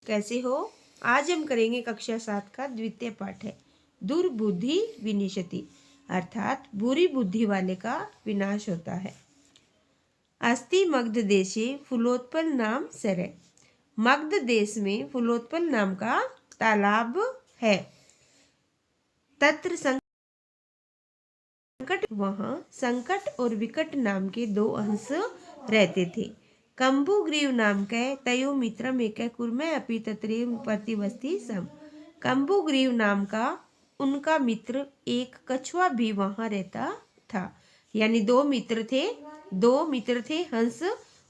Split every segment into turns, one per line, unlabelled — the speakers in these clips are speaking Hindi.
कैसे हो? आज हम करेंगे कक्षा 7 का द्वितीय पाठ है दुर्बुद्धि विनिशति, अर्थात बुरी बुद्धि वाले का विनाश होता है। अस्ति मगध देशे फूलोत्पल नाम सरे। मगध देश में फूलोत्पल नाम का तालाब है। तत्र संकट, वहाँ संकट और विकट नाम के दो अंश रहते थे। कंबुग्रीव नाम के तयो मित्रम एक कुर्मे अपि तत्रेव प्रतिवस्ति सम। कंबुग्रीव नाम का उनका मित्र एक कछुआ भी वहाँ रहता था। यानी दो मित्र थे हंस।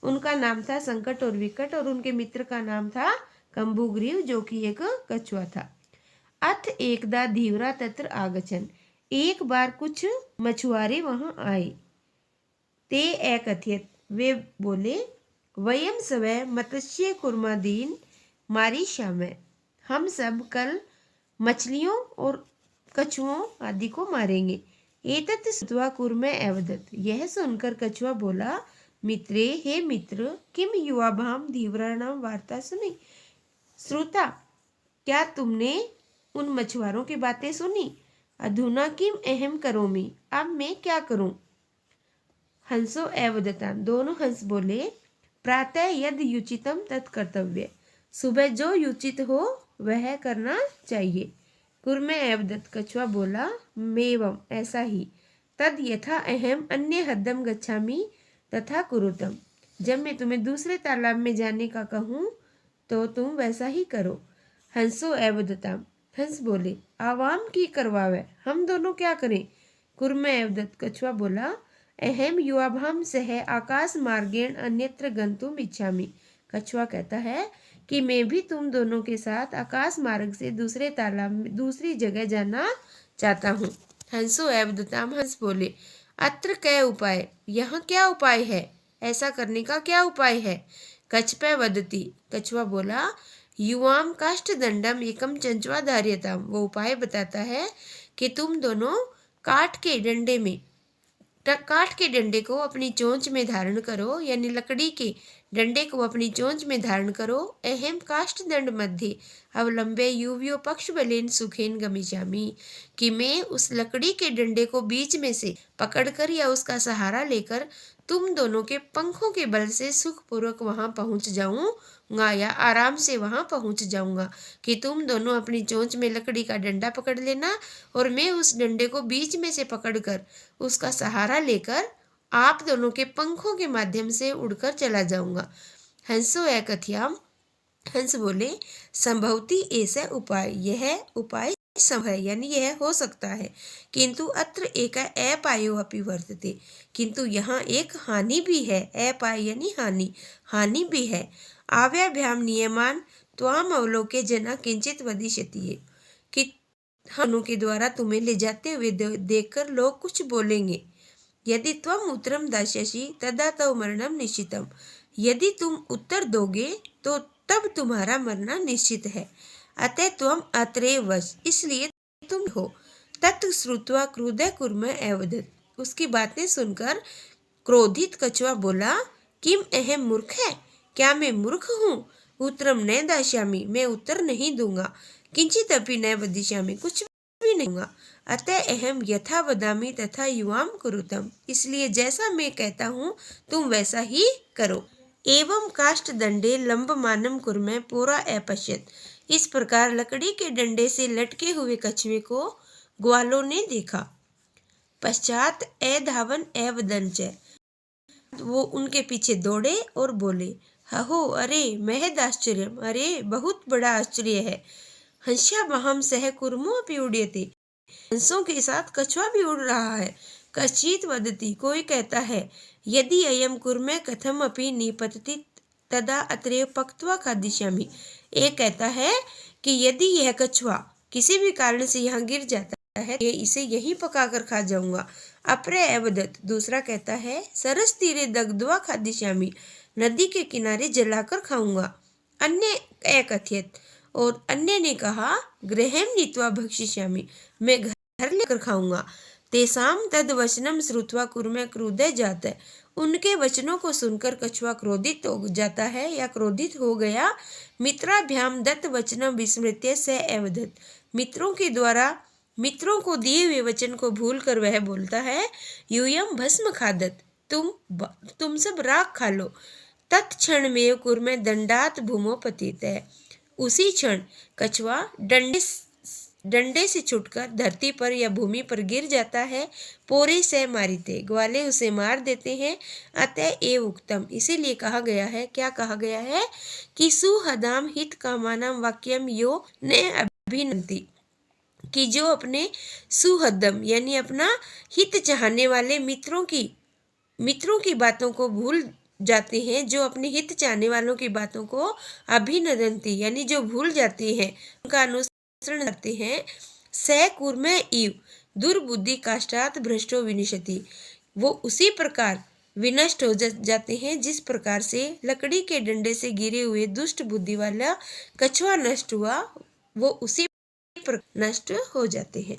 उनका नाम था संकट और विकट, और उनके मित्र का नाम था कंबुग्रीव, जो कि एक कछुआ था। अथ एकदा धीवरा तत्र आगछन। एक बार कुछ मछुआरे वहां आए। ते एकथ्यत, वे बोले, वयम सवै मत्स्य कुर्मादीन मारी शामय। हम सब कल मछलियों और कछुओं आदि को मारेंगे। एतत् श्रुत्वा कुर्मे अवदत्, यह सुनकर कछुआ बोला, मित्रे, हे मित्र, किम युवाभाम धीवराणाम वार्ता सुनी। श्रोता, क्या तुमने उन मछुआरों की बातें सुनी? अधुना किम अहम करोमि, अब मैं क्या करूं? हंसो एवदता, दोनों हंस बोले, प्रातः यद युचितम तत् कर्तव्य, सुबह जो युचित हो वह करना चाहिए। कुर्मे एवदत, कछुआ बोला, मेवम, ऐसा ही। तद यथा अहम अन्य हद्दम गच्छामि तथा कुरुतम, जब मैं तुम्हें दूसरे तालाब में जाने का कहूँ तो तुम वैसा ही करो। हंसो एवदता, हंस बोले, आवाम की करवावे, हम दोनों क्या करें? कुर्मे एवदत, कछुआ बोला, अहम युवाभाम सह आकाश मार्गेण अन्यत्र गंतुम इच्छामि। कछुआ कहता है कि मैं भी तुम दोनों के साथ आकाश मार्ग से दूसरे तालाब में दूसरी जगह जाना चाहता हूँ। हंसो एवदताम, हंस बोले, अत्र कै उपाय, यहाँ क्या उपाय है? ऐसा करने का क्या उपाय है? कछपै वदती, कछुआ बोला, युवाम काष्ठ दंडम एकम चंचवा धार्यताम, वो उपाय बताता है कि तुम दोनों काठ के डंडे को अपनी चोंच में धारण करो, यानी लकड़ी के डंडे को अपनी चोंच में धारण करो। अहम काष्ठ दंड मध्य अवलंबे युव्यो पक्ष बलेन सुखेन गमिष्यामि, कि मैं उस लकड़ी के डंडे को बीच में से पकड़कर या उसका सहारा लेकर तुम दोनों के पंखों के बल से सुखपूर्वक वहां पहुंच जाऊंगा, या आराम से वहां पहुंच जाऊंगा, कि तुम दोनों अपनी चोंच में लकड़ी का डंडा पकड़ लेना और मैं उस डंडे को बीच में से पकड़कर उसका सहारा लेकर आप दोनों के पंखों के माध्यम से उड़कर चला जाऊंगा। हंसो एकथ्याम, हंस बोले, संभवती ऐसा उपाय, यह उपाय संभव है, यानी यह हो सकता है। किंतु अत्र एक अपायो अपि वर्तते, किंतु यहाँ एक हानि भी है। अपाय यानी हानि भी है। आव्याभ्याम नियमान त्वाम अवलोके जना किंचित वदिष्यति, कि हम के द्वारा तुम्हें ले जाते हुए देखकर लोग कुछ बोलेंगे। यदि त्वम उत्तरम दास्यसि तदा तव मरणम निश्चितम, यदि तुम उत्तर दोगे तो तब तुम्हारा मरना निश्चित है। अतः त्वम अत्रैव वश, इसलिए तुम हो। तत् श्रुत्वा क्रुद्धः कुर्मे एवदत्, उसकी बातें सुनकर क्रोधित कछुआ बोला, किम अहम मूर्ख है, क्या मैं मूर्ख हूँ? उत्तरम न दास्यामि, मैं उत्तर नहीं दूंगा। किंचित अपि न वदिष्यामि, कुछ भी नहीं दूंगा। अतः अहम यथा वदामि तथा युवाम कुरुतम, इसलिए जैसा मैं कहता हूँ तुम वैसा ही करो। एवं काष्ठ दंडे लंबमानम कुर्मे पूरा अपश्यत, इस प्रकार लकड़ी के डंडे से लटके हुए कछुए को ग्वालों ने देखा। पश्चात अधावन एवदंच, वो उनके पीछे दौड़े और बोले, हहो, अरे महद आश्चर्यम, अरे बहुत बड़ा आश्चर्य है। हंस्यामहं सह कुर्मो अपि उड्यते, हंसों के साथ कछुआ भी उड़ रहा है। कश्चित वदति, कोई कहता है, यदि अयम कुर्मे कथम अपि निपतति तदा अत्रैव पक्त्वा खादिष्यामि, एक कहता है कि यदि यह कछुआ किसी भी कारण से यहाँ गिर जाता है, इसे यहीं पकाकर खा जाऊंगा। अपरे अवदत, दूसरा कहता है, सरस तीरे दग्ध्वा खादिष्यामि, नदी के किनारे जलाकर खाऊंगा। अन्य एकथ्यत, और अन्य ने कहा, गृहं नीत्वा भक्षिष्यामि, मैं घर लेकर खाऊंगा। तेषां तद वचनम श्रुत्वा कूर्मे क्रुद्धः जातः। उनके वचनों को सुनकर कछुआ क्रोधित हो जाता है या क्रोधित हो गया। मित्राभ्याम दत्त वचनम विस्मृत्य स एवदत्। मित्रों को दिए हुए वचन को भूल कर वह बोलता है, यूयम भस्म खादत, तुम सब राख खा लो। तत्क्षण में कूर्मे दंडात भूमो पतित है। उसी क्षण कछुआ डंडे से छुटकर धरती पर या भूमि पर गिर जाता है। पोरे से मारिते, ग्वाले उसे मार देते हैं। अतः एव उक्तम, इसीलिए कहा गया है, क्या कहा गया है कि सुहदाम हित कामानाम वाक्यम यो ने अभिनंति, कि जो अपने सुहदम यानी अपना हित चाहने वाले मित्रों की बातों को भूल जाते हैं, जो अपने हित चाहने वालों की बातों को अभिनदंती यानी जो भूल जाते हैं, उनका अनुसरण करते हैं। स कूर्मे इव दुर्बुद्धि काष्ठात भ्रष्टो विनिशति, वो उसी प्रकार विनष्ट हो जाते हैं जिस प्रकार से लकड़ी के डंडे से गिरे हुए दुष्ट बुद्धि वाला कछुआ नष्ट हुआ, वो उसी प्रकार नष्ट हो जाते हैं।